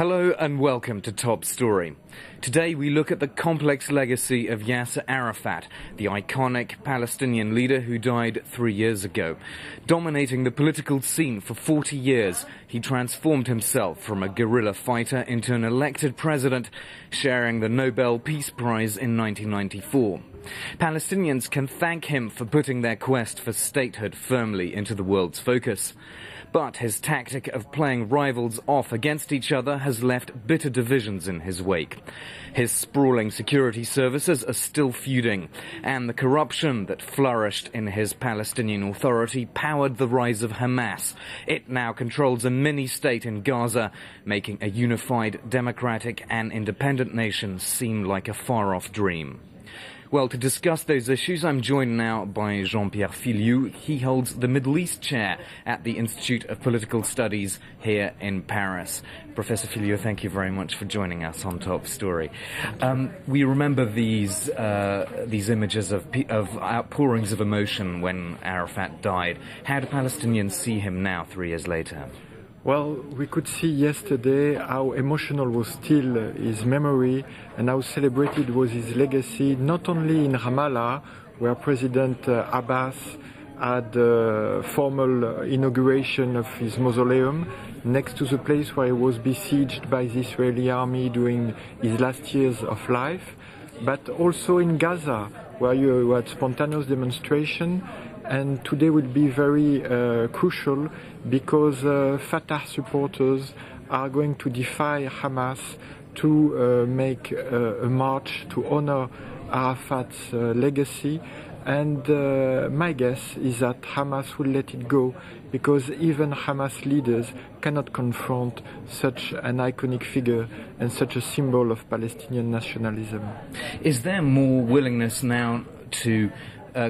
Hello and welcome to Top Story. Today we look at the complex legacy of Yasser Arafat, the iconic Palestinian leader who died 3 years ago. Dominating the political scene for 40 years, he transformed himself from a guerrilla fighter into an elected president, sharing the Nobel Peace Prize in 1994. Palestinians can thank him for putting their quest for statehood firmly into the world's focus. But his tactic of playing rivals off against each other has left bitter divisions in his wake. His sprawling security services are still feuding, and the corruption that flourished in his Palestinian Authority powered the rise of Hamas. It now controls a mini-state in Gaza, making a unified, democratic and independent nation seem like a far-off dream. Well, to discuss those issues, I'm joined now by Jean-Pierre Filiou. He holds the Middle East chair at the Institute of Political Studies here in Paris. Professor Filiou, thank you very much for joining us on Top Story. We remember these images of outpourings of emotion when Arafat died. How do Palestinians see him now, 3 years later? Well, we could see yesterday how emotional was still his memory and how celebrated was his legacy, not only in Ramallah, where President Abbas had a formal inauguration of his mausoleum, next to the place where he was besieged by the Israeli army during his last years of life, but also in Gaza, where you had spontaneous demonstration. And today will be very crucial because Fatah supporters are going to defy Hamas to make a march to honor Arafat's legacy. And my guess is that Hamas will let it go because even Hamas leaders cannot confront such an iconic figure and such a symbol of Palestinian nationalism. Is there more willingness now to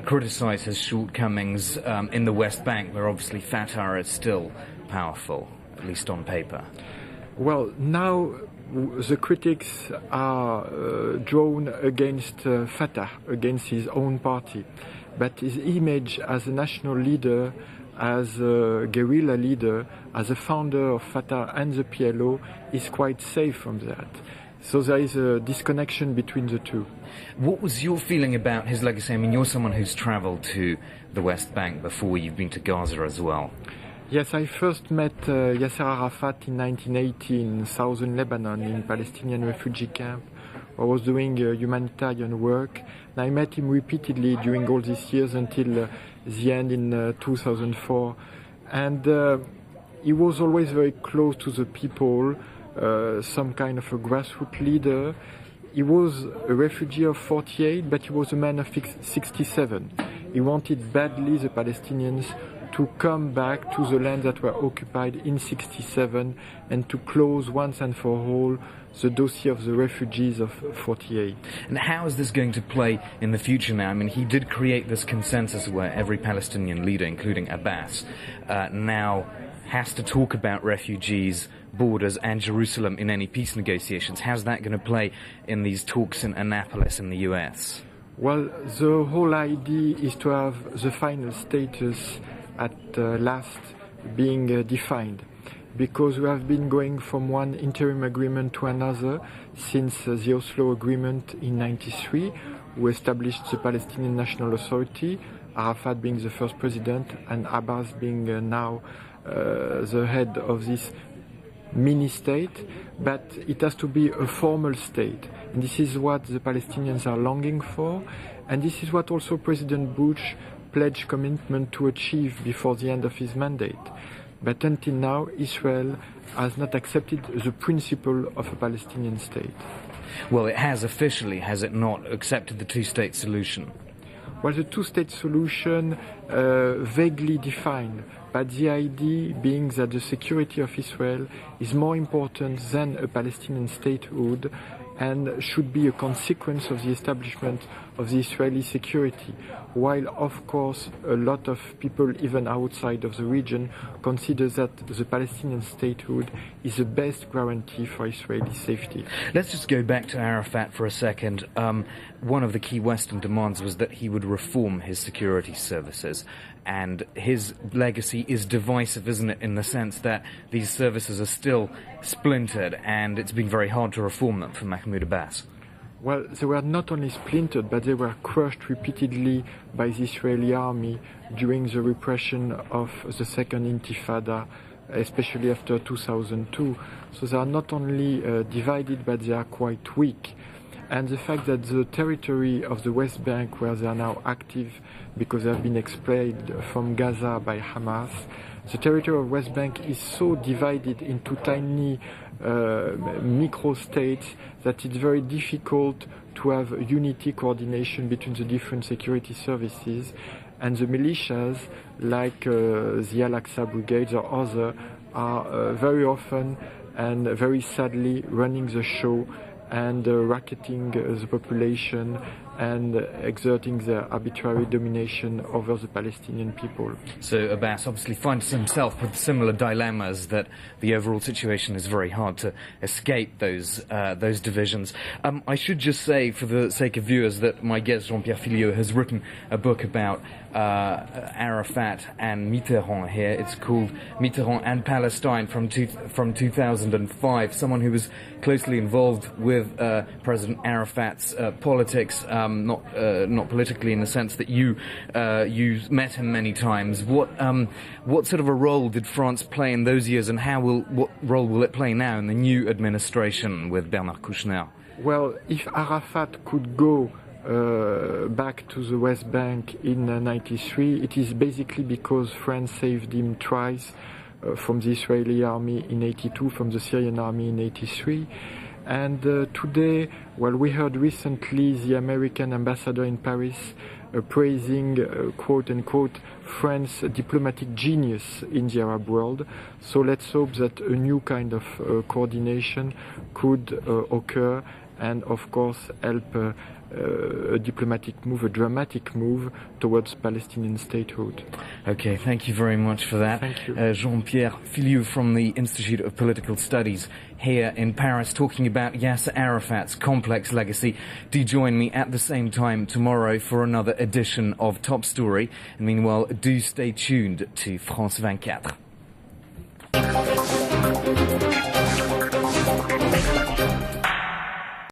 criticize his shortcomings in the West Bank, where obviously Fatah is still powerful, at least on paper? Well, now the critics are drawn against Fatah, against his own party. But his image as a national leader, as a guerrilla leader, as a founder of Fatah and the PLO is quite safe from that. So there is a disconnection between the two. What was your feeling about his legacy? I mean, you're someone who's traveled to the West Bank before. You've been to Gaza as well. Yes, I first met Yasser Arafat in 1980 in southern Lebanon, in Palestinian refugee camp. I was doing humanitarian work. And I met him repeatedly during all these years until the end in 2004. And he was always very close to the people. Some kind of a grassroots leader. He was a refugee of 48, but he was a man of 67. He wanted badly the Palestinians to come back to the land that were occupied in 67 and to close once and for all the dossier of the refugees of 48. And how is this going to play in the future now? I mean, he did create this consensus where every Palestinian leader, including Abbas, now has to talk about refugees, borders and Jerusalem in any peace negotiations. How's that going to play in these talks in Annapolis in the US? Well, the whole idea is to have the final status at last being defined, because we have been going from one interim agreement to another since the Oslo Agreement in 1993, who established the Palestinian National Authority, Arafat being the first president and Abbas being now the head of this mini-state, but it has to be a formal state. And this is what the Palestinians are longing for, and this is what also President Bush pledged commitment to achieve before the end of his mandate. But until now, Israel has not accepted the principle of a Palestinian state. Well, it has officially, has it not, accepted the two-state solution? Well, the two-state solution vaguely defined, but the idea being that the security of Israel is more important than a Palestinian statehood and should be a consequence of the establishment of the Israeli security, while of course a lot of people even outside of the region consider that the Palestinian statehood is the best guarantee for Israeli safety. Let's just go back to Arafat for a second. One of the key Western demands was that he would reform his security services. And his legacy is divisive, isn't it, in the sense that these services are still splintered and it's been very hard to reform them for Mahmoud Abbas. Well, they were not only splintered, but they were crushed repeatedly by the Israeli army during the repression of the Second Intifada, especially after 2002. So they are not only divided, but they are quite weak. And the fact that the territory of the West Bank, where they are now active because they have been expelled from Gaza by Hamas, the territory of West Bank is so divided into tiny micro-states that it's very difficult to have unity coordination between the different security services. And the militias, like the Al-Aqsa Brigades or other, are very often and very sadly running the show and racketing the population and exerting their arbitrary domination over the Palestinian people. So Abbas obviously finds himself with similar dilemmas, that the overall situation is very hard to escape those divisions. I should just say, for the sake of viewers, that my guest Jean-Pierre Filiot has written a book about Arafat and Mitterrand here. It's called Mitterrand and Palestine from 2005. Someone who was closely involved with President Arafat's politics, not politically in the sense that you met him many times. What sort of a role did France play in those years, and what role will it play now in the new administration with Bernard Kouchner? Well, if Arafat could go back to the West Bank in '93, it is basically because France saved him twice from the Israeli army in '82, from the Syrian army in '83. And today, well, we heard recently the American ambassador in Paris praising, quote-unquote, France's diplomatic genius in the Arab world. So let's hope that a new kind of coordination could occur and, of course, help a diplomatic move, a dramatic move towards Palestinian statehood. Okay, thank you very much for that. Thank you. Jean-Pierre Filiot from the Institute of Political Studies here in Paris, talking about Yasser Arafat's complex legacy. Do join me at the same time tomorrow for another edition of Top Story. And meanwhile, do stay tuned to France 24.